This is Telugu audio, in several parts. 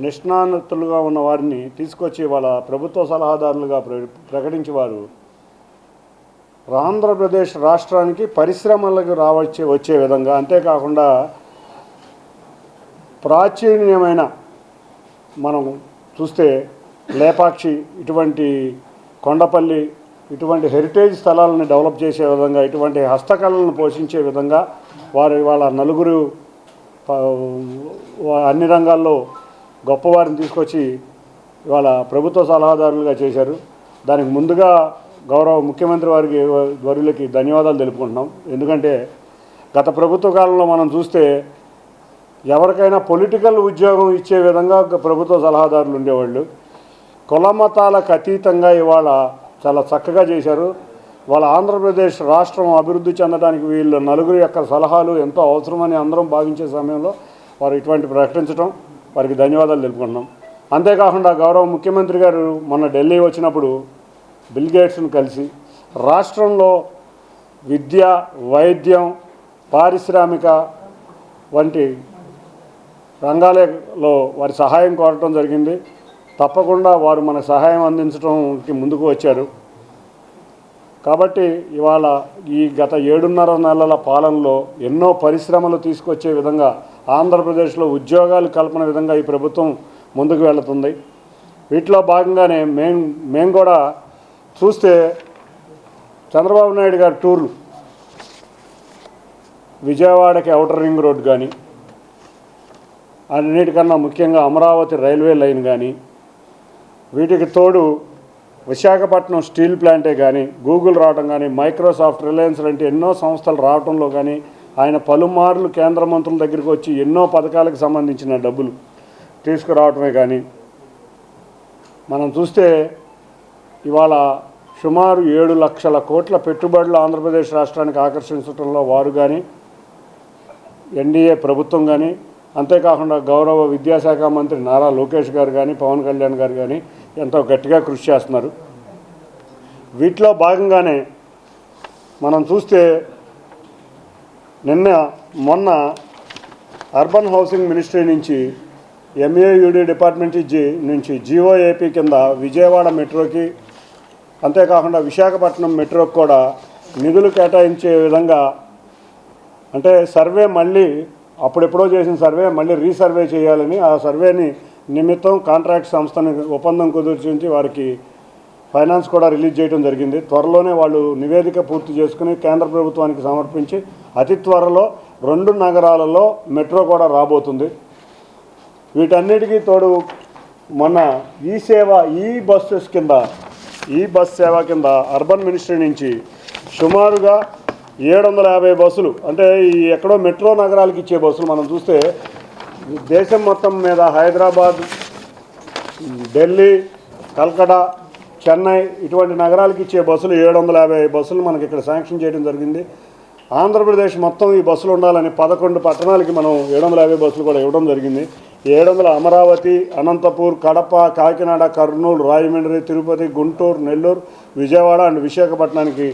నిష్ణాతులుగా ఉన్న వారిని తీసుకొచ్చి వాళ్ళ ప్రభుత్వ సలహాదారులుగా ప్రకటించి వారు ఆంధ్రప్రదేశ్ రాష్ట్రానికి పరిశ్రమలకు వచ్చే విధంగా, అంతేకాకుండా ప్రాచీనమైన మనం చూస్తే లేపాక్షి ఇటువంటి కొండపల్లి ఇటువంటి హెరిటేజ్ స్థలాలను డెవలప్ చేసే విధంగా, ఇటువంటి హస్తకళలను పోషించే విధంగా వాళ్ళ నలుగురు అన్ని రంగాల్లో గొప్పవారిని తీసుకొచ్చి ఇవాళ ప్రభుత్వ సలహాదారులుగా చేశారు. దానికి ముందుగా గౌరవ ముఖ్యమంత్రి వర్యులకి ధన్యవాదాలు తెలుపుకుంటున్నాం. ఎందుకంటే గత ప్రభుత్వ కాలంలో మనం చూస్తే ఎవరికైనా పొలిటికల్ ఉద్యోగం ఇచ్చే విధంగా ప్రభుత్వ సలహాదారులు ఉండేవాళ్ళు. కులమతాలకు అతీతంగా ఇవాళ చాలా చక్కగా చేశారు. వాళ్ళ ఆంధ్రప్రదేశ్ రాష్ట్రం అభివృద్ధి చెందడానికి వీళ్ళు నలుగురు యొక్క సలహాలు ఎంతో అవసరమని అందరం భావించే సమయంలో వారు ఇటువంటి ప్రకటించడం వారికి ధన్యవాదాలు తెలుపుకుంటున్నాం. అంతేకాకుండా గౌరవ ముఖ్యమంత్రి గారు మొన్న ఢిల్లీ వచ్చినప్పుడు బిల్ గేట్స్ను కలిసి రాష్ట్రంలో విద్య, వైద్యం, పారిశ్రామిక వంటి రంగాలలో వారి సహాయం కోరటం జరిగింది. తప్పకుండా వారు మన సహాయం అందించడానికి ముందుకు వచ్చారు. కాబట్టి ఇవాళ ఈ గత 7.5 నెలల పాలనలో ఎన్నో పరిశ్రమలు తీసుకొచ్చే విధంగా, ఆంధ్రప్రదేశ్లో ఉద్యోగాలు కల్పన విధంగా ఈ ప్రభుత్వం ముందుకు వెళుతుంది. వీటిలో భాగంగానే మేము కూడా చూస్తే చంద్రబాబు నాయుడు గారి టూర్లు విజయవాడకి ఔటర్ రింగ్ రోడ్ కానీ, అన్నిటికన్నా ముఖ్యంగా అమరావతి రైల్వే లైన్ కానీ, వీటికి తోడు విశాఖపట్నం స్టీల్ ప్లాంటే కానీ, గూగుల్ రావడం కానీ, మైక్రోసాఫ్ట్, రిలయన్స్ లాంటి ఎన్నో సంస్థలు రావడంలో కానీ ఆయన పలుమార్లు కేంద్ర మంత్రుల దగ్గరికి వచ్చి ఎన్నో పథకాలకు సంబంధించిన డబ్బులు తీసుకురావటమే కానీ, మనం చూస్తే ఇవాళ సుమారు 7 లక్షల కోట్ల పెట్టుబడులు ఆంధ్రప్రదేశ్ రాష్ట్రానికి ఆకర్షించడంలో వారు కానీ, ఎన్డీఏ ప్రభుత్వం కానీ, అంతేకాకుండా గౌరవ విద్యాశాఖ మంత్రి నారా లోకేష్ గారు కానీ, పవన్ కళ్యాణ్ గారు కానీ ఎంతో గట్టిగా కృషి చేస్తున్నారు. వీటిలో భాగంగానే మనం చూస్తే మొన్న అర్బన్ హౌసింగ్ మినిస్ట్రీ నుంచి ఎంఏయుడి డిపార్ట్మెంట్ నుంచి జీఓఏపీ కింద విజయవాడ మెట్రోకి, అంతేకాకుండా విశాఖపట్నం మెట్రోకి కూడా నిధులు కేటాయించే విధంగా, అంటే సర్వే మళ్ళీ అప్పుడెప్పుడో చేసిన సర్వే మళ్ళీ రీసర్వే చేయాలని, ఆ సర్వేని నిమిత్తం కాంట్రాక్ట్ సంస్థని ఒప్పందం కుదిర్చి వారికి ఫైనాన్స్ కూడా రిలీజ్ చేయడం జరిగింది. త్వరలోనే వాళ్ళు నివేదిక పూర్తి చేసుకుని కేంద్ర ప్రభుత్వానికి సమర్పించి అతి త్వరలో 2 నగరాలలో మెట్రో కూడా రాబోతుంది. వీటన్నిటికీ తోడు మొన్న ఈ బస్ సేవ కింద అర్బన్ మినిస్ట్రీ నుంచి సుమారుగా 750 బస్సులు, అంటే ఈ ఎక్కడో మెట్రో నగరాలకు ఇచ్చే బస్సులు మనం చూస్తే దేశం మొత్తం మీద హైదరాబాద్, ఢిల్లీ, కల్కటా, చెన్నై ఇటువంటి నగరాలకు ఇచ్చే బస్సులు 750 బస్సులు మనకి ఇక్కడ శాంక్షన్ చేయడం జరిగింది. ఆంధ్రప్రదేశ్ మొత్తం ఈ బస్సులు ఉండాలని 11 పట్టణాలకి మనం 750 బస్సులు కూడా ఇవ్వడం జరిగింది. 700 అమరావతి, అనంతపూర్, కడప, కాకినాడ, కర్నూలు, రాజమండ్రి, తిరుపతి, గుంటూరు, నెల్లూరు, విజయవాడ అండ్ విశాఖపట్నానికి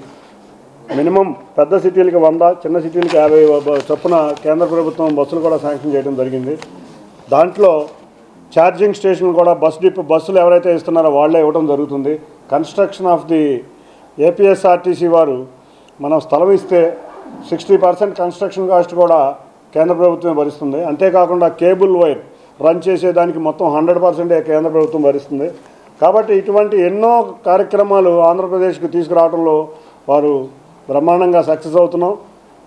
మినిమం పెద్ద సిటీలకి 100, చిన్న సిటీలకి 50 చొప్పున కేంద్ర ప్రభుత్వం బస్సులు కూడా శాంక్షన్ చేయడం జరిగింది. దాంట్లో ఛార్జింగ్ స్టేషన్ కూడా బస్సులు ఎవరైతే ఇస్తున్నారో వాళ్ళే ఇవ్వడం జరుగుతుంది. కన్స్ట్రక్షన్ ఆఫ్ ది ఏపీఎస్ఆర్టీసీ వారు మనం స్థలం ఇస్తే 60% కన్స్ట్రక్షన్ కాస్ట్ కూడా కేంద్ర ప్రభుత్వమే భరిస్తుంది. అంతేకాకుండా కేబుల్ వైర్ రన్ చేసేదానికి మొత్తం 100% కేంద్ర ప్రభుత్వం భరిస్తుంది. కాబట్టి ఇటువంటి ఎన్నో కార్యక్రమాలు ఆంధ్రప్రదేశ్కి తీసుకురావడంలో వారు బ్రహ్మాండంగా సక్సెస్ అవుతున్నాం.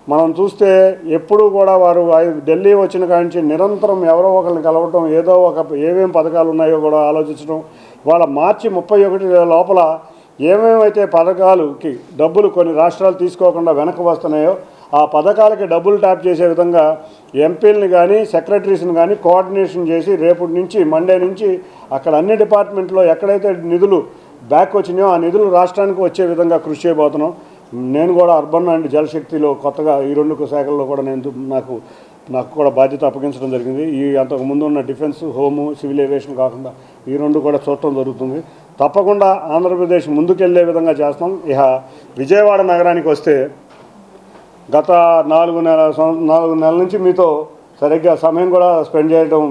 మనం చూస్తే ఎప్పుడూ కూడా వారు ఢిల్లీ వచ్చిన కాడి నుంచి నిరంతరం ఎవరో ఒకరిని కలవటం, ఏదో ఏమేమి పథకాలు ఉన్నాయో కూడా ఆలోచించడం. ఇవాళ మార్చి 31 లోపల ఏమేమైతే పథకాలకి డబ్బులు కొన్ని రాష్ట్రాలు తీసుకోకుండా వెనక్కి వస్తున్నాయో ఆ పథకాలకి డబ్బులు ట్యాప్ చేసే విధంగా ఎంపీలని కానీ సెక్రటరీస్ని కానీ కోఆర్డినేషన్ చేసి రేపటి నుంచి మండే నుంచి అక్కడ అన్ని డిపార్ట్మెంట్లో ఎక్కడైతే నిధులు బ్యాక్ వచ్చినాయో ఆ నిధులు రాష్ట్రానికి వచ్చే విధంగా కృషి చేయబోతున్నాం. నేను కూడా అర్బన్ అండ్ జలశక్తిలో కొత్తగా ఈ 2 శాఖల్లో కూడా నాకు కూడా బాధ్యత అప్పగించడం జరిగింది. ఈ అంతకుముందు ఉన్న డిఫెన్స్, హోము, సివిల్ ఏవియేషన్ కాకుండా ఈ 2 కూడా చూడటం జరుగుతుంది. తప్పకుండా ఆంధ్రప్రదేశ్ ముందుకెళ్లే విధంగా చేస్తాం. ఇక విజయవాడ నగరానికి వస్తే గత 4 నెలల నుంచి మీతో సరిగ్గా సమయం కూడా స్పెండ్ చేయడం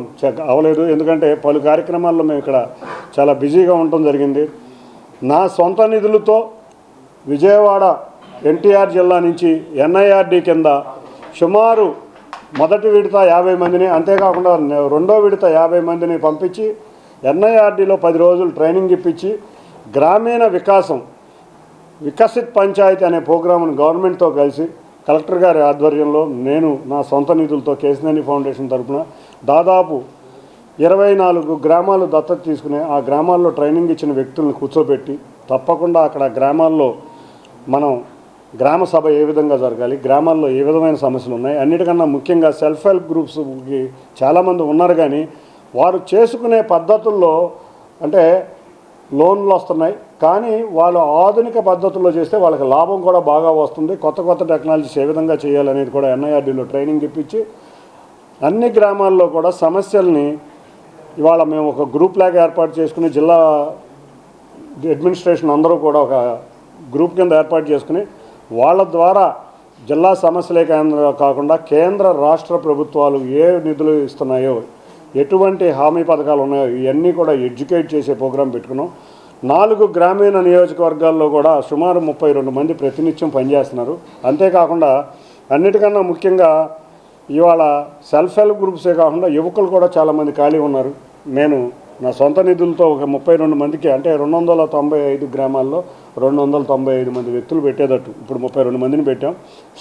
అవ్వలేదు, ఎందుకంటే పలు కార్యక్రమాల్లో మేము ఇక్కడ చాలా బిజీగా ఉండటం జరిగింది. నా సొంత నిధులతో విజయవాడ ఎన్టీఆర్ జిల్లా నుంచి ఎన్ఐఆర్డి కింద సుమారు మొదటి విడత 50 మందిని, అంతేకాకుండా రెండో విడత 50 మందిని పంపించి ఎన్ఐఆర్డిలో 10 రోజులు ట్రైనింగ్ ఇప్పించి గ్రామీణ వికాసం వికసిత్ పంచాయతీ అనే ప్రోగ్రామ్ను గవర్నమెంట్తో కలిసి కలెక్టర్ గారి ఆధ్వర్యంలో నేను నా సొంత నిధులతో కేసినేని ఫౌండేషన్ తరఫున దాదాపు 24 గ్రామాలు దత్తత తీసుకుని ఆ గ్రామాల్లో ట్రైనింగ్ ఇచ్చిన వ్యక్తులను కూర్చోబెట్టి తప్పకుండా అక్కడ గ్రామాల్లో మనం గ్రామ సభ ఏ విధంగా జరగాలి, గ్రామాల్లో ఏ విధమైన సమస్యలు ఉన్నాయి, అన్నిటికన్నా ముఖ్యంగా సెల్ఫ్ హెల్ప్ గ్రూప్స్కి చాలామంది ఉన్నారు, కానీ వారు చేసుకునే పద్ధతుల్లో అంటే లోన్లు వస్తున్నాయి, కానీ వాళ్ళు ఆధునిక పద్ధతుల్లో చేస్తే వాళ్ళకి లాభం కూడా బాగా వస్తుంది. కొత్త కొత్త టెక్నాలజీస్ ఏ విధంగా చేయాలనేది కూడా ఎన్ఐఆర్డీలో ట్రైనింగ్ ఇప్పించి అన్ని గ్రామాల్లో కూడా సమస్యల్ని ఇవాళ మేము ఒక గ్రూప్ లాగా ఏర్పాటు చేసుకుని జిల్లా అడ్మినిస్ట్రేషన్ అందరూ కూడా ఒక గ్రూప్ కింద ఏర్పాటు చేసుకుని వాళ్ళ ద్వారా జిల్లా సమస్యలే కాకుండా కేంద్ర రాష్ట్ర ప్రభుత్వాలు ఏ నిధులు ఇస్తున్నాయో, ఎటువంటి హామీ పథకాలు ఉన్నాయో ఇవన్నీ కూడా ఎడ్యుకేట్ చేసే ప్రోగ్రాం పెట్టుకున్నాం. 4 గ్రామీణ నియోజకవర్గాల్లో కూడా సుమారు 32 మంది ప్రతినిత్యం పనిచేస్తున్నారు. అంతేకాకుండా అన్నిటికన్నా ముఖ్యంగా ఇవాళ సెల్ఫ్ హెల్ప్ గ్రూప్సే కాకుండా యువకులు కూడా చాలామంది ఖాళీ ఉన్నారు. నేను నా సొంత నిధులతో ఒక 32 మందికి అంటే 295 గ్రామాల్లో 295 మంది వ్యక్తులు పెట్టేటట్టు ఇప్పుడు 32 మందిని పెట్టాం.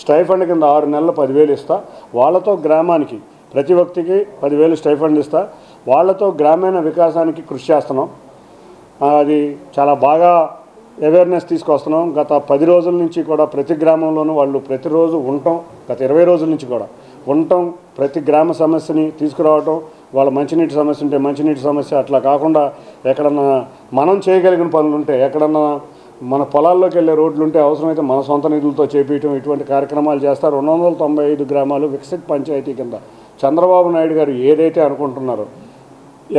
స్టైఫండ్ కింద 6 నెలలు 10,000 ఇస్తా, వాళ్ళతో గ్రామానికి ప్రతి వ్యక్తికి 10,000 స్టైఫండ్ ఇస్తా, వాళ్ళతో గ్రామీణ వికాసానికి కృషి చేస్తున్నాం. అది చాలా బాగా అవేర్నెస్ తీసుకొస్తున్నాం. గత 10 రోజుల నుంచి కూడా ప్రతి గ్రామంలోనూ వాళ్ళు ప్రతిరోజు ఉండటం, గత 20 రోజుల నుంచి కూడా ఉండటం, ప్రతి గ్రామ సమస్యని తీసుకురావటం, వాళ్ళ మంచినీటి సమస్య ఉంటే మంచినీటి సమస్య, అట్లా కాకుండా ఎక్కడన్నా మనం చేయగలిగిన పనులు ఉంటే, ఎక్కడన్నా మన పొలాల్లోకి వెళ్ళే రోడ్లు ఉంటే అవసరమైతే మన సొంత నిధులతో చేపించడం, ఇటువంటి కార్యక్రమాలు చేస్తారు. 295 గ్రామాలు వికసిత్ పంచాయతీ కింద చంద్రబాబు నాయుడు గారు ఏదైతే అనుకుంటున్నారో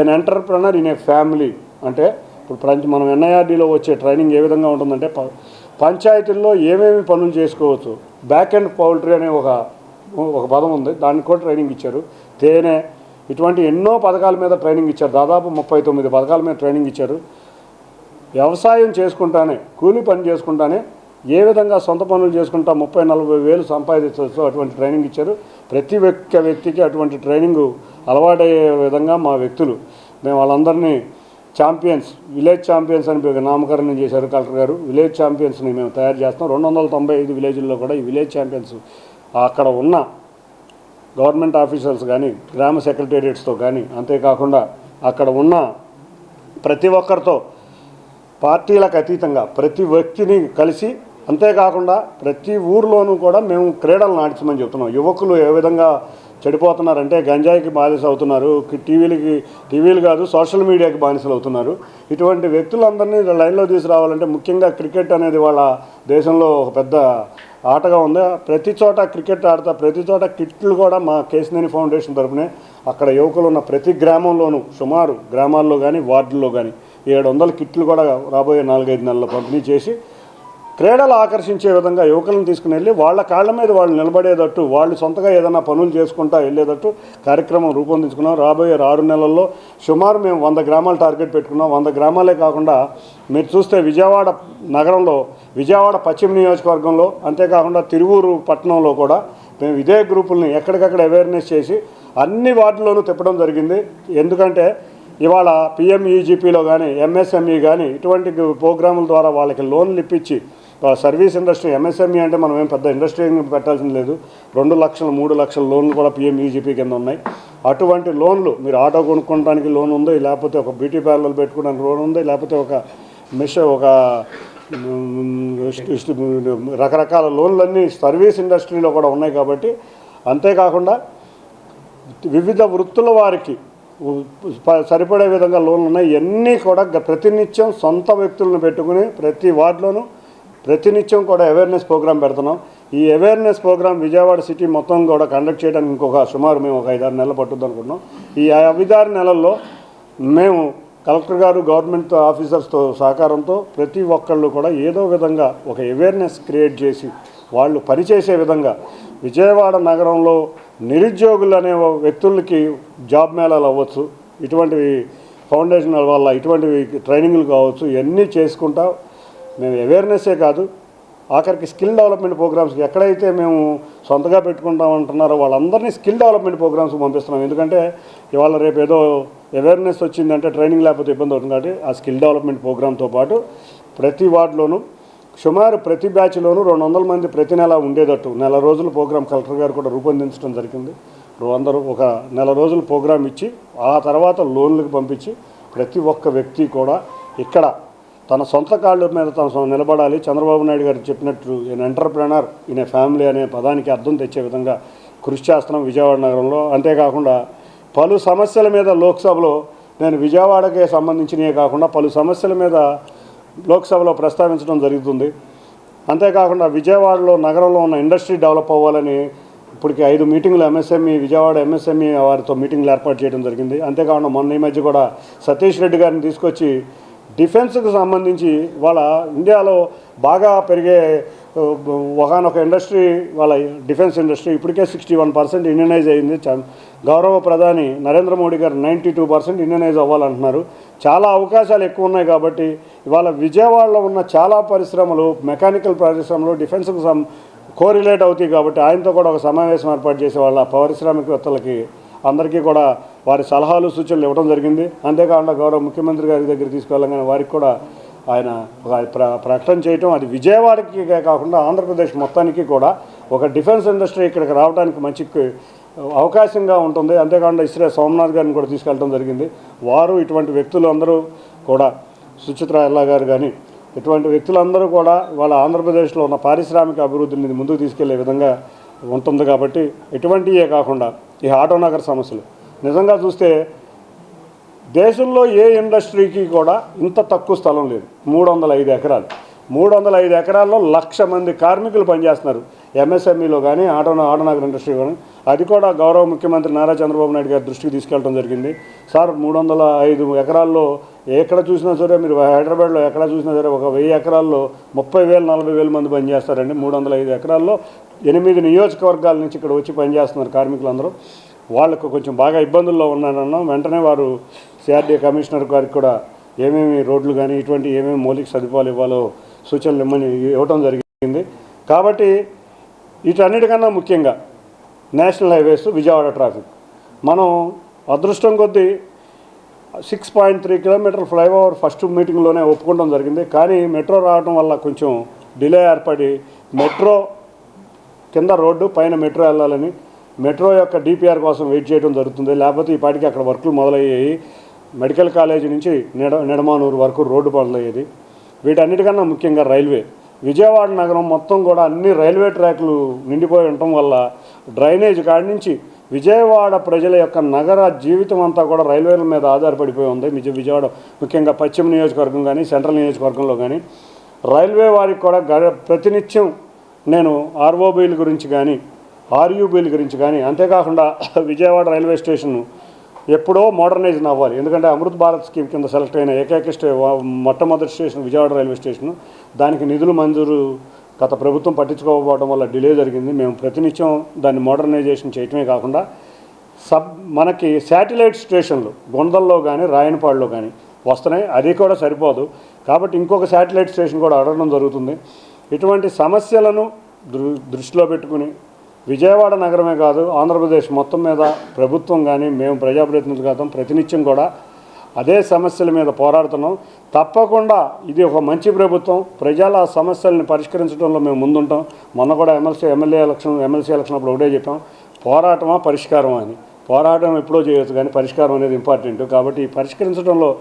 ఎన్ ఎంటర్ప్రెనర్ ఇన్ ఏ ఫ్యామిలీ అంటే ఇప్పుడు మనం ఎన్ఐఆర్డీలో వచ్చే ట్రైనింగ్ ఏ విధంగా ఉంటుందంటే పంచాయతీల్లో ఏమేమి పనులు చేసుకోవచ్చు, బ్యాక్ అండ్ పౌల్ట్రీ అనే ఒక పదం ఉంది, దానికి కూడా ట్రైనింగ్ ఇచ్చారు. తేనె ఇటువంటి ఎన్నో పథకాల మీద ట్రైనింగ్ ఇచ్చారు. దాదాపు 39 పథకాల మీద ట్రైనింగ్ ఇచ్చారు. వ్యవసాయం చేసుకుంటానే, కూలీ పని చేసుకుంటానే ఏ విధంగా సొంత పనులు చేసుకుంటా 30-40 వేలు సంపాదించవచ్చు అటువంటి ట్రైనింగ్ ఇచ్చారు. ప్రతి వ్యక్తికి అటువంటి ట్రైనింగ్ అలవాటయ్యే విధంగా మా వ్యక్తులు మేము వాళ్ళందరినీ ఛాంపియన్స్, విలేజ్ ఛాంపియన్స్ అని నామకరణం చేశారు కలెక్టర్ గారు. విలేజ్ ఛాంపియన్స్ని మేము తయారు చేస్తాం. 295 విలేజ్ల్లో కూడా ఈ విలేజ్ ఛాంపియన్స్ అక్కడ ఉన్న గవర్నమెంట్ ఆఫీసర్స్ కానీ, గ్రామ సెక్రటేరియట్స్తో కానీ, అంతేకాకుండా అక్కడ ఉన్న ప్రతి ఒక్కరితో పార్టీలకు అతీతంగా ప్రతి వ్యక్తిని కలిసి, అంతేకాకుండా ప్రతి ఊర్లోనూ కూడా మేము క్రీడలు నాటించమని చెప్తున్నాం. యువకులు ఏ విధంగా చెడిపోతున్నారంటే గంజాయికి బానిస అవుతున్నారు, టీవీలు కాదు సోషల్ మీడియాకి బానిసలు అవుతున్నారు. ఇటువంటి వ్యక్తులందరినీ లైన్లో తీసుకురావాలంటే ముఖ్యంగా క్రికెట్ అనేది వాళ్ళ దేశంలో ఒక పెద్ద ఆటగా ఉంది. ప్రతి చోట క్రికెట్ ఆడతా, ప్రతి చోట కిట్లు కూడా మా కేసినేని ఫౌండేషన్ తరఫునే అక్కడ యువకులు ఉన్న ప్రతి గ్రామంలోనూ సుమారు గ్రామాల్లో కానీ వార్డుల్లో కానీ 700 కిట్లు కూడా రాబోయే 4-5 నెలల్లో పంపిణీ చేసి క్రీడలు ఆకర్షించే విధంగా యువకులను తీసుకుని వెళ్ళి వాళ్ళ కాళ్ళ మీద వాళ్ళు నిలబడేటట్టు, వాళ్ళు సొంతగా ఏదైనా పనులు చేసుకుంటా వెళ్ళేటట్టు కార్యక్రమం రూపొందించుకున్నాం. రాబోయే 6 నెలల్లో సుమారు మేము 100 గ్రామాలు టార్గెట్ పెట్టుకున్నాం. 100 గ్రామాలే కాకుండా మీరు చూస్తే విజయవాడ నగరంలో, విజయవాడ పశ్చిమ నియోజకవర్గంలో, అంతేకాకుండా తిరువూరు పట్టణంలో కూడా మేము ఇదే గ్రూపుల్ని ఎక్కడికక్కడ అవేర్నెస్ చేసి అన్ని వార్డుల్లోనూ తిప్పడం జరిగింది. ఎందుకంటే ఇవాళ పిఎంఈజీపీలో కానీ, ఎంఎస్ఎంఈ కానీ ఇటువంటి ప్రోగ్రాముల ద్వారా వాళ్ళకి లోన్లు ఇప్పించి సర్వీస్ ఇండస్ట్రీ, ఎంఎస్ఎంఈ అంటే మనం ఏం పెద్ద ఇండస్ట్రీ పెట్టాల్సింది లేదు. 2 లక్షలు 3 లక్షల లోన్లు కూడా పిఎంఈజీపీ కింద ఉన్నాయి. అటువంటి లోన్లు మీరు ఆటో కొనుక్కోవడానికి లోన్ ఉంది, లేకపోతే ఒక బ్యూటీ పార్లర్ పెట్టుకోవడానికి లోన్ ఉంది, లేకపోతే ఒక రకరకాల లోన్లన్నీ సర్వీస్ ఇండస్ట్రీలో కూడా ఉన్నాయి. కాబట్టి అంతేకాకుండా వివిధ వృత్తుల వారికి సరిపడే విధంగా లోన్లు ఉన్నాయి. ఇవన్నీ కూడా ప్రతినిత్యం సొంత వ్యక్తులను పెట్టుకుని ప్రతి వార్డులోనూ ప్రతినిత్యం కూడా అవేర్నెస్ ప్రోగ్రాం పెడుతున్నాం. ఈ అవేర్నెస్ ప్రోగ్రాం విజయవాడ సిటీ మొత్తం కూడా కండక్ట్ చేయడానికి ఇంకొక సుమారు మేము ఒక 5-6 నెలలు పట్టుద్ది అనుకుంటున్నాం. ఈ 5-6 నెలల్లో మేము కలెక్టర్ గారు, గవర్నమెంట్ ఆఫీసర్స్తో సహకారంతో ప్రతి ఒక్కళ్ళు కూడా ఏదో విధంగా ఒక అవేర్నెస్ క్రియేట్ చేసి వాళ్ళు పనిచేసే విధంగా విజయవాడ నగరంలో నిరుద్యోగులు అనే వ్యక్తులకి జాబ్ మేళాలు అవ్వచ్చు, ఇటువంటివి ఫౌండేషన్ వల్ల ఇటువంటివి ట్రైనింగ్లు కావచ్చు, ఇవన్నీ చేసుకుంటా మేము అవేర్నెస్సే కాదు, ఆఖరికి స్కిల్ డెవలప్మెంట్ ప్రోగ్రామ్స్కి ఎక్కడైతే మేము సొంతగా పెట్టుకుంటాం అంటున్నారో వాళ్ళందరినీ స్కిల్ డెవలప్మెంట్ ప్రోగ్రామ్స్కి పంపిస్తున్నాం. ఎందుకంటే ఇవాళ రేపు ఏదో అవేర్నెస్ వచ్చిందంటే ట్రైనింగ్ లేకపోతే ఇబ్బంది అవుతుంది కాబట్టి ఆ స్కిల్ డెవలప్మెంట్ ప్రోగ్రామ్తో పాటు ప్రతి వార్డులోనూ సుమారు ప్రతి బ్యాచ్లోనూ 200 మంది ప్రతి నెల ఉండేటట్టు నెల రోజుల ప్రోగ్రాం కలెక్టర్ గారు కూడా రూపొందించడం జరిగింది. అందరూ ఒక నెల రోజుల ప్రోగ్రాం ఇచ్చి ఆ తర్వాత లోన్లకు పంపించి ప్రతి ఒక్క వ్యక్తి కూడా ఇక్కడ తన సొంత కాళ్ళ మీద తను నిలబడాలి. చంద్రబాబు నాయుడు గారు చెప్పినట్టు ఈయన ఎంటర్ప్రెనర్, ఈయన ఫ్యామిలీ అనే పదానికి అర్థం తెచ్చే విధంగా కృషి చేస్తున్నాం విజయవాడ నగరంలో. అంతేకాకుండా పలు సమస్యల మీద లోక్సభలో నేను విజయవాడకే సంబంధించినవే కాకుండా పలు సమస్యల మీద లోక్సభలో ప్రస్తావించడం జరుగుతుంది. అంతేకాకుండా విజయవాడలో నగరంలో ఉన్న ఇండస్ట్రీ డెవలప్ అవ్వాలని ఇప్పటికి 5 మీటింగ్లు ఎంఎస్ఎంఈ విజయవాడ ఎంఎస్ఎంఈ వారితో మీటింగ్లు ఏర్పాటు చేయడం జరిగింది. అంతేకాకుండా మొన్న ఈ మధ్య కూడా సతీష్ రెడ్డి గారిని తీసుకొచ్చి డిఫెన్స్కి సంబంధించి వాళ్ళ ఇండియాలో బాగా పెరిగే ఒకనొక ఇండస్ట్రీ వాళ్ళ డిఫెన్స్ ఇండస్ట్రీ ఇప్పటికే 61% ఇండియనైజ్ అయింది. గౌరవ ప్రధాని నరేంద్ర మోడీ గారు 92% ఇండియనైజ్ అవ్వాలంటున్నారు. చాలా అవకాశాలు ఎక్కువ ఉన్నాయి కాబట్టి ఇవాళ విజయవాడలో ఉన్న చాలా పరిశ్రమలు మెకానికల్ పరిశ్రమలు డిఫెన్స్కి కోరిలేట్ అవుతాయి కాబట్టి ఆయనతో కూడా ఒక సమావేశం ఏర్పాటు చేసే వాళ్ళ పారిశ్రామికవేత్తలకి అందరికీ కూడా వారి సలహాలు సూచనలు ఇవ్వడం జరిగింది. అంతేకాకుండా గౌరవ ముఖ్యమంత్రి గారి దగ్గర తీసుకెళ్ళగానే వారికి కూడా ఆయన ప్రకటన చేయటం, అది విజయవాడకి కాకుండా ఆంధ్రప్రదేశ్ మొత్తానికి కూడా ఒక డిఫెన్స్ ఇండస్ట్రీ ఇక్కడికి రావడానికి మంచి అవకాశంగా ఉంటుంది. అంతేకాకుండా ఇస్రే సోమనాథ్ గారిని కూడా తీసుకెళ్ళడం జరిగింది. వారు ఇటువంటి వ్యక్తులు అందరూ కూడా సుచిత్ర ఎల్లా గారు కానీ ఇటువంటి వ్యక్తులందరూ కూడా వాళ్ళ ఆంధ్రప్రదేశ్లో ఉన్న పారిశ్రామిక అభివృద్ధిని ముందుకు తీసుకెళ్లే విధంగా ఉంటుంది. కాబట్టి ఇటువంటివే కాకుండా ఈ ఆటోనగర్ సమస్యలు నిజంగా చూస్తే దేశంలో ఏ ఇండస్ట్రీకి కూడా ఇంత తక్కువ స్థలం లేదు. 305 ఎకరాలు 305 ఎకరాల్లో 1,00,000 మంది కార్మికులు పనిచేస్తున్నారు ఎంఎస్ఎంఈలో కానీ ఆటోనగర్ ఇండస్ట్రీ కానీ. అది కూడా గౌరవ ముఖ్యమంత్రి నారా చంద్రబాబు నాయుడు గారి దృష్టికి తీసుకెళ్ళడం జరిగింది. సార్ 305 ఎకరాల్లో ఎక్కడ చూసినా సరే, మీరు హైదరాబాద్లో ఎక్కడ చూసినా సరే ఒక 1000 ఎకరాల్లో 30,000 40,000 మంది పనిచేస్తారండి. 305 ఎకరాల్లో 8 నియోజకవర్గాల నుంచి ఇక్కడ వచ్చి పనిచేస్తున్నారు కార్మికులందరూ. వాళ్ళకు కొంచెం బాగా ఇబ్బందుల్లో ఉన్నానన్నాం. వెంటనే వారు సిఆర్డీఏ కమిషనర్ గారికి కూడా ఏమేమి రోడ్లు కానీ ఇటువంటి ఏమేమి మౌలిక సదుపాయాలు ఇవ్వాలో సూచనలు ఇవ్వటం జరిగింది. కాబట్టి వీటన్నిటికన్నా ముఖ్యంగా నేషనల్ హైవేస్, విజయవాడ ట్రాఫిక్ మనం అదృష్టం కొద్దీ 6.3 కిలోమీటర్ల ఫ్లైఓవర్ ఫస్ట్ మీటింగ్లోనే ఒప్పుకోవడం జరిగింది. కానీ మెట్రో రావడం వల్ల కొంచెం డిలే ఏర్పడి మెట్రో కింద రోడ్డు పైన మెట్రో వెళ్ళాలని మెట్రో యొక్క డిపిఆర్ కోసం వెయిట్ చేయడం జరుగుతుంది. లేకపోతే ఈ పాటికి అక్కడ వర్కులు మొదలయ్యాయి. మెడికల్ కాలేజీ నుంచి నిడమానూరు వరకు రోడ్డు మొదలయ్యేది. వీటన్నిటికన్నా ముఖ్యంగా రైల్వే, విజయవాడ నగరం మొత్తం కూడా అన్ని రైల్వే ట్రాక్లు నిండిపోయి ఉండటం వల్ల డ్రైనేజ్ కాడి నుంచి విజయవాడ ప్రజల యొక్క నగర జీవితం అంతా కూడా రైల్వేల మీద ఆధారపడిపోయి ఉంది. విజయవాడ ముఖ్యంగా పశ్చిమ నియోజకవర్గం కానీ సెంట్రల్ నియోజకవర్గంలో కానీ రైల్వే వారికి కూడా ప్రతినిత్యం నేను ఆర్ఓబీల గురించి కానీ ఆర్యూబీల గురించి కానీ, అంతేకాకుండా విజయవాడ రైల్వే స్టేషన్ ఎప్పుడో మోడర్నైజేషన్ అవ్వాలి. ఎందుకంటే అమృత్ భారత్ స్కీమ్ కింద సెలెక్ట్ అయిన ఏకైక మొట్టమొదటి స్టేషన్ విజయవాడ రైల్వే స్టేషను. దానికి నిధులు మంజూరు గత ప్రభుత్వం పట్టించుకోకపోవడం వల్ల డిలే జరిగింది. మేము ప్రతినిత్యం దాన్ని మోడర్నైజేషన్ చేయటమే కాకుండా మనకి శాటిలైట్ స్టేషన్లు గొందల్లో కానీ రాయనపాడులో కానీ వస్తున్నాయి. అది కూడా సరిపోదు కాబట్టి ఇంకొక శాటిలైట్ స్టేషన్ కూడా అడగడం జరుగుతుంది. ఇటువంటి సమస్యలను దృష్టిలో పెట్టుకుని విజయవాడ నగరమే కాదు ఆంధ్రప్రదేశ్ మొత్తం మీద ప్రభుత్వం కానీ మేము ప్రజాప్రతినిధులు కాదు ప్రతినిత్యం కూడా అదే సమస్యల మీద పోరాడుతున్నాం. తప్పకుండా ఇది ఒక మంచి ప్రభుత్వం. ప్రజల సమస్యలను పరిష్కరించడంలో మేము ముందుంటాం. మొన్న కూడా ఎమ్మెల్సీ ఎలక్షన్ అప్పుడు ఒకటే చెప్పాం, పోరాటమా పరిష్కారమా అని. పోరాటం ఎప్పుడో చేయొచ్చు కానీ పరిష్కారం అనేది ఇంపార్టెంట్. కాబట్టి ఈ పరిష్కరించడంలో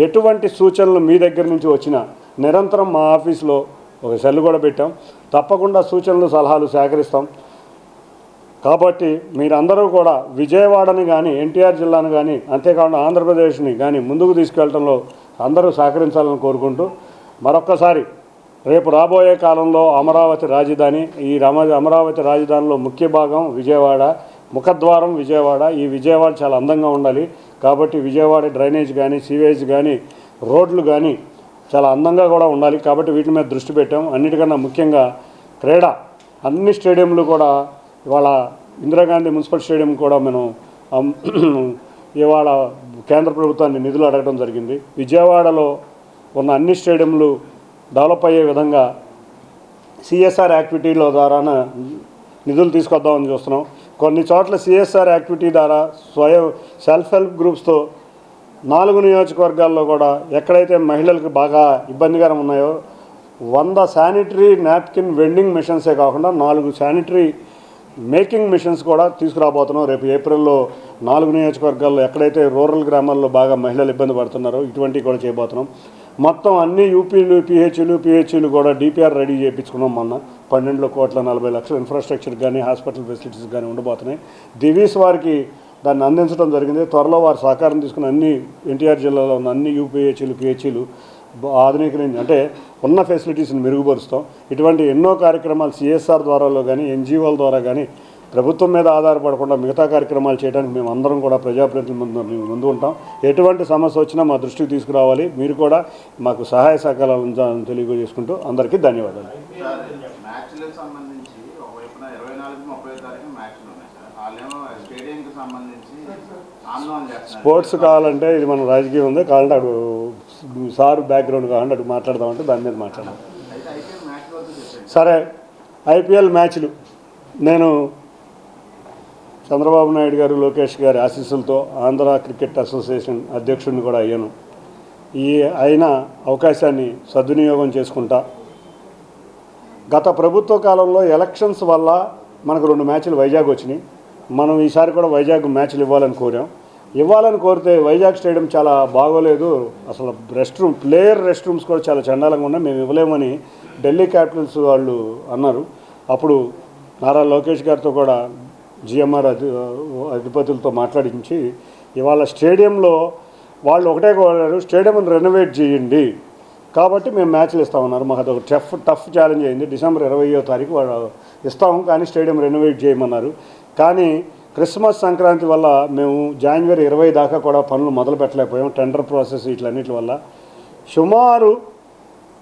ఎటువంటి సూచనలు మీ దగ్గర నుంచి వచ్చినా నిరంతరం మా ఆఫీస్లో ఒక సెల్ కూడా పెట్టాం. తప్పకుండా సూచనలు సలహాలు సేకరిస్తాం. కాబట్టి మీరందరూ కూడా విజయవాడని కానీ ఎన్టీఆర్ జిల్లాను కానీ అంతేకాకుండా ఆంధ్రప్రదేశ్ని కానీ ముందుకు తీసుకెళ్లడంలో అందరూ సహకరించాలని కోరుకుంటూ మరొక్కసారి రేపు రాబోయే కాలంలో అమరావతి రాజధాని, ఈ అమరావతి రాజధానిలో ముఖ్య భాగం విజయవాడ, ముఖద్వారం విజయవాడ. ఈ విజయవాడ చాలా అందంగా ఉండాలి. కాబట్టి విజయవాడ డ్రైనేజ్ కానీ సీవేజ్ కానీ రోడ్లు కానీ చాలా అందంగా కూడా ఉండాలి. కాబట్టి వీటి మీద దృష్టి పెట్టాం. అన్నిటికన్నా ముఖ్యంగా క్రీడ, అన్ని స్టేడియంలు కూడా ఇవాళ ఇందిరాగాంధీ మున్సిపల్ స్టేడియం కూడా మనం ఇవాళ కేంద్ర ప్రభుత్వాన్ని నిధులు అడగడం జరిగింది. విజయవాడలో ఉన్న అన్ని స్టేడియంలు డెవలప్ అయ్యే విధంగా సిఎస్ఆర్ యాక్టివిటీల ద్వారాన నిధులు తీసుకొద్దామని చూస్తున్నాం. కొన్ని చోట్ల సిఎస్ఆర్ యాక్టివిటీ ద్వారా స్వయం సెల్ఫ్ హెల్ప్ గ్రూప్స్తో 4 నియోజకవర్గాల్లో కూడా ఎక్కడైతే మహిళలకు బాగా ఇబ్బందికరం ఉన్నాయో 100 శానిటరీ నాప్కిన్ వెండింగ్ మిషన్సే కాకుండా 4 శానిటరీ మేకింగ్ మిషన్స్ కూడా తీసుకురాబోతున్నాం. రేపు ఏప్రిల్లో 4 నియోజకవర్గాల్లో ఎక్కడైతే రూరల్ గ్రామాల్లో బాగా మహిళలు ఇబ్బంది పడుతున్నారో ఇటువంటివి కూడా చేయబోతున్నాం. మొత్తం అన్ని యూపీలు పిహెచ్లు కూడా డిపిఆర్ రెడీ చేయించుకున్నాం. మొన్న 12,40,00,000 ఇన్ఫ్రాస్ట్రక్చర్ కానీ హాస్పిటల్ ఫెసిలిటీస్ కానీ ఉండబోతున్నాయి. దివీస్ వారికి దాన్ని అందించడం జరిగింది. త్వరలో వారి సహకారం తీసుకుని అన్ని ఎన్టీఆర్ జిల్లాలో ఉన్న అన్ని పిహెచ్లు ఆధునీకరించి అంటే ఉన్న ఫెసిలిటీస్ని మెరుగుపరుస్తాం. ఇటువంటి ఎన్నో కార్యక్రమాలు సిఎస్ఆర్ ద్వారాలో కానీ ఎన్జిఓల ద్వారా కానీ ప్రభుత్వం మీద ఆధారపడకుండా మిగతా కార్యక్రమాలు చేయడానికి మేము అందరం కూడా ప్రజాప్రతినిధుల ముందు ఉంటాం. ఎటువంటి సమస్య వచ్చినా మా దృష్టికి తీసుకురావాలి. మీరు కూడా మాకు సహాయ సహకారాలు ఉంచాలని తెలియజేసుకుంటూ అందరికీ ధన్యవాదాలు. స్పోర్ట్స్ కావాలంటే ఇది మన రాజకీయం ఉంది, కావాలంటే అటు సార్ బ్యాక్గ్రౌండ్ కావాలంటే అటు మాట్లాడదామంటే దాని మీద మాట్లాడదాం. సరే, ఐపీఎల్ మ్యాచ్లు నేను చంద్రబాబు నాయుడు గారు లోకేష్ గారి ఆశీస్సులతో ఆంధ్ర క్రికెట్ అసోసియేషన్ అధ్యక్షుడిని కూడా అయ్యాను. అయిన అవకాశాన్ని సద్వినియోగం చేసుకుంటా. గత ప్రభుత్వ కాలంలో ఎలక్షన్స్ వల్ల మనకు 2 మ్యాచ్లు వైజాగ్ వచ్చినాయి. మనం ఈసారి కూడా వైజాగ్ మ్యాచ్లు ఇవ్వాలని కోరితే వైజాగ్ స్టేడియం చాలా బాగోలేదు. అసలు ప్లేయర్ రెస్ట్ రూమ్స్ కూడా చాలా చండాలంగా ఉన్నాయి, మేము ఇవ్వలేమని ఢిల్లీ క్యాపిటల్స్ వాళ్ళు అన్నారు. అప్పుడు నారా లోకేష్ గారితో కూడా జిఎంఆర్ అధిపతులతో మాట్లాడించి ఇవాళ స్టేడియంలో వాళ్ళు ఒకటే కోరారు, స్టేడియంని రెనోవేట్ చేయండి కాబట్టి మేము మ్యాచ్లు ఇస్తామన్నారు. మాకు అదొక టఫ్ ఛాలెంజ్ అయింది. డిసెంబర్ 20వ తారీఖు వాళ్ళు ఇస్తాము కానీ స్టేడియం రెనోవేట్ చేయమన్నారు. కానీ క్రిస్మస్ సంక్రాంతి వల్ల మేము జనవరి 20 దాకా కూడా పనులు మొదలు పెట్టలేకపోయాం. టెండర్ ప్రాసెస్ ఇట్లన్నిటి వల్ల సుమారు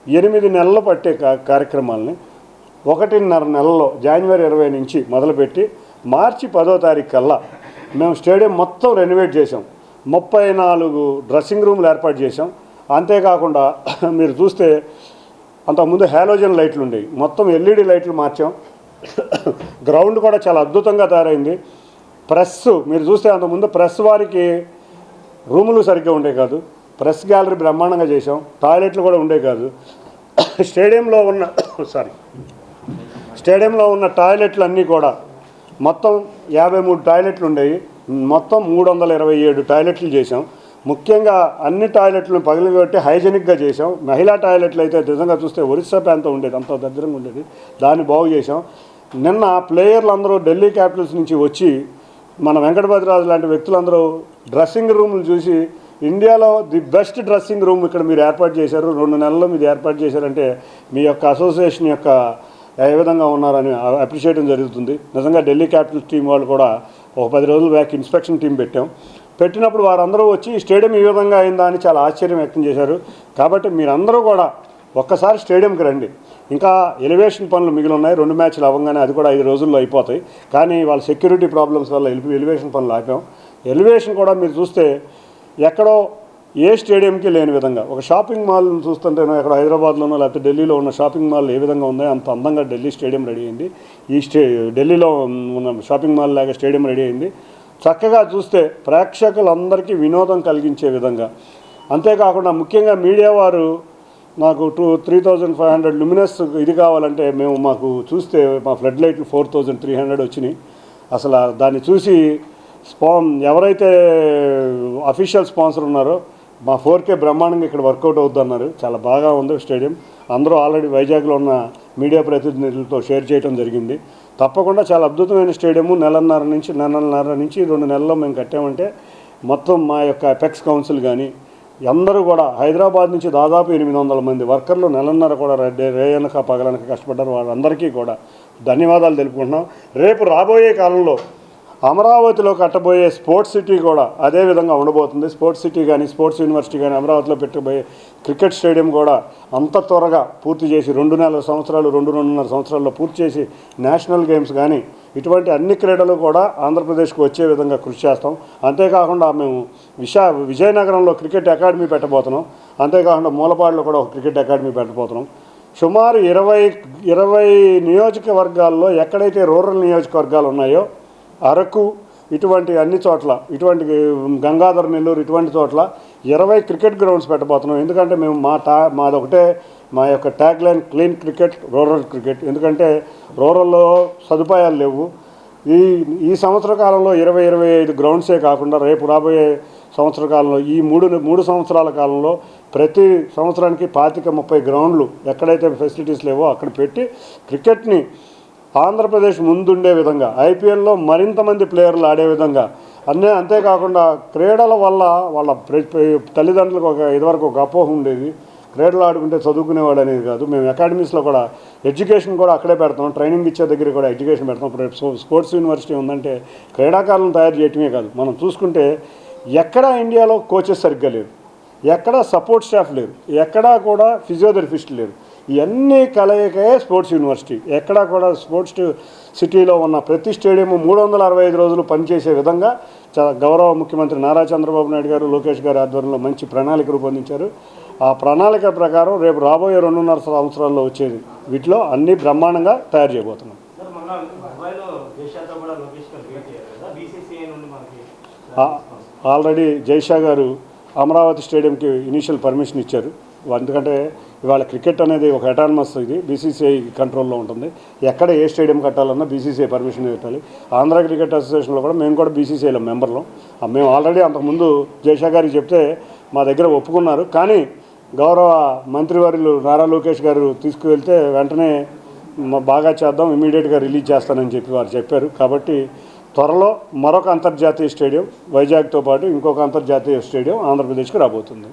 8 నెలలు పట్టే కార్యక్రమాలని 1.5 నెలలో జనవరి 20 నుంచి మొదలుపెట్టి మార్చి 10వ తారీఖు కల్లా మేము స్టేడియం మొత్తం రెనోవేట్ చేసాం. 34 డ్రెస్సింగ్ రూమ్లు ఏర్పాటు చేసాం. అంతేకాకుండా మీరు చూస్తే అంతకుముందు హాలోజన్ లైట్లు ఉండేవి, మొత్తం ఎల్ఈడి లైట్లు మార్చాం. గ్రౌండ్ కూడా చాలా అద్భుతంగా తయారైంది. మీరు చూస్తే అంతకుముందు ప్రెస్ వారికి రూములు సరిగ్గా ఉండే కాదు, ప్రెస్ గ్యాలరీ బ్రహ్మాండంగా చేసాం. టాయిలెట్లు కూడా ఉండే కాదు. స్టేడియంలో ఉన్న టాయిలెట్లు అన్నీ కూడా మొత్తం 53 టాయిలెట్లు ఉండేవి, మొత్తం 327 టాయిలెట్లు చేసాం. ముఖ్యంగా అన్ని టాయిలెట్లను పగిలిపెట్టి హైజెనిక్గా చేసాం. మహిళా టాయిలెట్లు అయితే నిజంగా చూస్తే ఒరిస్సా ప్రాంతం ఉండేది, అంత దగ్గరగా ఉండేది, దాన్ని బాగు చేసాం. నిన్న ప్లేయర్లు అందరూ ఢిల్లీ క్యాపిటల్స్ నుంచి వచ్చి మన వెంకటపతిరాజు లాంటి వ్యక్తులందరూ డ్రెస్సింగ్ రూమ్లు చూసి ఇండియాలో ది బెస్ట్ డ్రెస్సింగ్ రూమ్ ఇక్కడ మీరు ఏర్పాటు చేశారు, 2 నెలల్లో మీరు ఏర్పాటు చేశారంటే మీ యొక్క అసోసియేషన్ యొక్క ఏ విధంగా ఉన్నారని అప్రిషియేట్ జరుగుతుంది. నిజంగా ఢిల్లీ క్యాపిటల్స్ టీం వాళ్ళు కూడా ఒక 10 రోజుల బ్యాక్ ఇన్స్పెక్షన్ టీం పెట్టినప్పుడు వారందరూ వచ్చి స్టేడియం ఈ విధంగా అయిందా అని చాలా ఆశ్చర్యం వ్యక్తం చేశారు. కాబట్టి మీరందరూ కూడా ఒక్కసారి స్టేడియంకి రండి. ఇంకా ఎలివేషన్ పనులు మిగిలి ఉన్నాయి. 2 మ్యాచ్లు అవ్వగానే అది కూడా 5 రోజుల్లో అయిపోతాయి. కానీ వాళ్ళ సెక్యూరిటీ ప్రాబ్లమ్స్ వల్ల ఎలివేషన్ పనులు ఆపాం. ఎలివేషన్ కూడా మీరు చూస్తే ఎక్కడో ఏ స్టేడియంకి లేని విధంగా ఒక షాపింగ్ మాల్ చూస్తుంటేనో ఎక్కడ హైదరాబాద్లోనో లేకపోతే ఢిల్లీలో ఉన్న షాపింగ్ మాల్ ఏ విధంగా ఉందో అంత అందంగా ఢిల్లీ స్టేడియం రెడీ అయింది. ఢిల్లీలో ఉన్న షాపింగ్ మాల్ లాగా స్టేడియం రెడీ అయింది. చక్కగా చూస్తే ప్రేక్షకులందరికీ వినోదం కలిగించే విధంగా. అంతేకాకుండా ముఖ్యంగా మీడియా వారు నాకు 3,500 లుమినస్ ఇది కావాలంటే మాకు చూస్తే మా ఫ్లడ్ లైట్లు 4,300 వచ్చినాయి. అసలు దాన్ని చూసి ఎవరైతే అఫీషియల్ స్పాన్సర్ ఉన్నారో మా 4K బ్రహ్మాండంగా ఇక్కడ వర్కౌట్ అవుద్దన్నారు. చాలా బాగా ఉంది స్టేడియం. అందరూ ఆల్రెడీ వైజాగ్లో ఉన్న మీడియా ప్రతినిధులతో షేర్ చేయడం జరిగింది. తప్పకుండా చాలా అద్భుతమైన స్టేడియము. 1.5 నుంచి 2 నెలల్లో మేము కట్టామంటే మొత్తం మా యొక్క అపెక్స్ కౌన్సిల్ కానీ అందరూ కూడా హైదరాబాద్ నుంచి దాదాపు 800 మంది వర్కర్లు 1.5 కూడా రేయనక పగలనక కష్టపడ్డారు. వాళ్ళందరికీ కూడా ధన్యవాదాలు తెలుపుకుంటున్నాం. రేపు రాబోయే కాలంలో అమరావతిలో కట్టబోయే స్పోర్ట్స్ సిటీ కూడా అదే విధంగా ఉండబోతుంది. స్పోర్ట్స్ సిటీ కానీ స్పోర్ట్స్ యూనివర్సిటీ కానీ అమరావతిలో పెట్టబోయే క్రికెట్ స్టేడియం కూడా అంత త్వరగా పూర్తి చేసి 2.5 సంవత్సరాల్లో పూర్తి చేసి నేషనల్ గేమ్స్ కానీ ఇటువంటి అన్ని క్రీడలు కూడా ఆంధ్రప్రదేశ్కి వచ్చే విధంగా కృషి చేస్తాం. అంతేకాకుండా మేము విజయనగరంలో క్రికెట్ అకాడమీ పెట్టబోతున్నాం. అంతేకాకుండా మూలపాడులో కూడా ఒక క్రికెట్ అకాడమీ పెట్టబోతున్నాం. సుమారు 20 నియోజకవర్గాల్లో ఎక్కడైతే రూరల్ నియోజకవర్గాలు ఉన్నాయో అరకు ఇటువంటి అన్ని చోట్ల, ఇటువంటి గంగాధర్ నెల్లూరు ఇటువంటి చోట్ల 20 క్రికెట్ గ్రౌండ్స్ పెట్టబోతున్నాం. ఎందుకంటే మేము మాదొకటే మా యొక్క tag line clean cricket, rural cricket. ఎందుకంటే రూరల్లో సదుపాయాలు లేవు. ఈ సంవత్సర కాలంలో 20-25 గ్రౌండ్సే కాకుండా రేపు రాబోయే సంవత్సర కాలంలో ఈ మూడు సంవత్సరాల కాలంలో ప్రతి సంవత్సరానికి 25-30 గ్రౌండ్లు ఎక్కడైతే ఫెసిలిటీస్ లేవో అక్కడ పెట్టి క్రికెట్ని ఆంధ్రప్రదేశ్ ముందుండే విధంగా, ఐపీఎల్లో మరింత మంది ప్లేయర్లు ఆడే విధంగా అంతేకాకుండా క్రీడల వల్ల వాళ్ళ తల్లిదండ్రులకు ఇదివరకు ఒక అపోహ ఉండేది, క్రీడలు ఆడుకుంటే చదువుకునేవాడు అనేది కాదు. మేము అకాడమీస్లో కూడా ఎడ్యుకేషన్ కూడా అక్కడే పెడతాం, ట్రైనింగ్ ఇచ్చే దగ్గర కూడా ఎడ్యుకేషన్ పెడతాం. స్పోర్ట్స్ యూనివర్సిటీ ఉందంటే క్రీడాకారులను తయారు చేయటమే కాదు, మనం చూసుకుంటే ఎక్కడా ఇండియాలో కోచెస్ సరిగ్గా లేరు, ఎక్కడా సపోర్ట్ స్టాఫ్ లేరు, ఎక్కడా కూడా ఫిజియోథెరపిస్ట్ లేరు. ఇవన్నీ కలయికే స్పోర్ట్స్ యూనివర్సిటీ. ఎక్కడా కూడా స్పోర్ట్స్ సిటీలో ఉన్న ప్రతి స్టేడియం 365 రోజులు పనిచేసే విధంగా గౌరవ ముఖ్యమంత్రి నారా చంద్రబాబు నాయుడు గారు, లోకేష్ గారి ఆధ్వర్యంలో మంచి ప్రణాళిక రూపొందించారు. ఆ ప్రణాళిక ప్రకారం రేపు రాబోయే 2.5 సంవత్సరాల్లో వచ్చేది వీటిలో అన్నీ బ్రహ్మాండంగా తయారు చేయబోతున్నాం. ఆల్రెడీ జైషా గారు అమరావతి స్టేడియంకి ఇనీషియల్ పర్మిషన్ ఇచ్చారు. ఎందుకంటే ఇవాళ క్రికెట్ అనేది ఒక అటానమస్, ఇది బీసీసీఐ కంట్రోల్లో ఉంటుంది. ఎక్కడ ఏ స్టేడియం కట్టాలన్నా బీసీసీఐ పర్మిషన్ పెట్టాలి. ఆంధ్ర క్రికెట్ అసోసియేషన్లో కూడా మేము కూడా బీసీసీఐలో మెంబర్లం. మేము ఆల్రెడీ అంతకుముందు జైషా గారికి చెప్తే మా దగ్గర ఒప్పుకున్నారు. కానీ గౌరవ మంత్రివర్యులు నారా లోకేష్ గారు తీసుకువెళ్తే వెంటనే బాగా చేద్దాం, ఇమీడియట్గా రిలీజ్ చేస్తానని చెప్పి వారు చెప్పారు. కాబట్టి త్వరలో మరొక అంతర్జాతీయ స్టేడియం వైజాగ్తో పాటు ఇంకొక అంతర్జాతీయ స్టేడియం ఆంధ్రప్రదేశ్కి రాబోతుంది.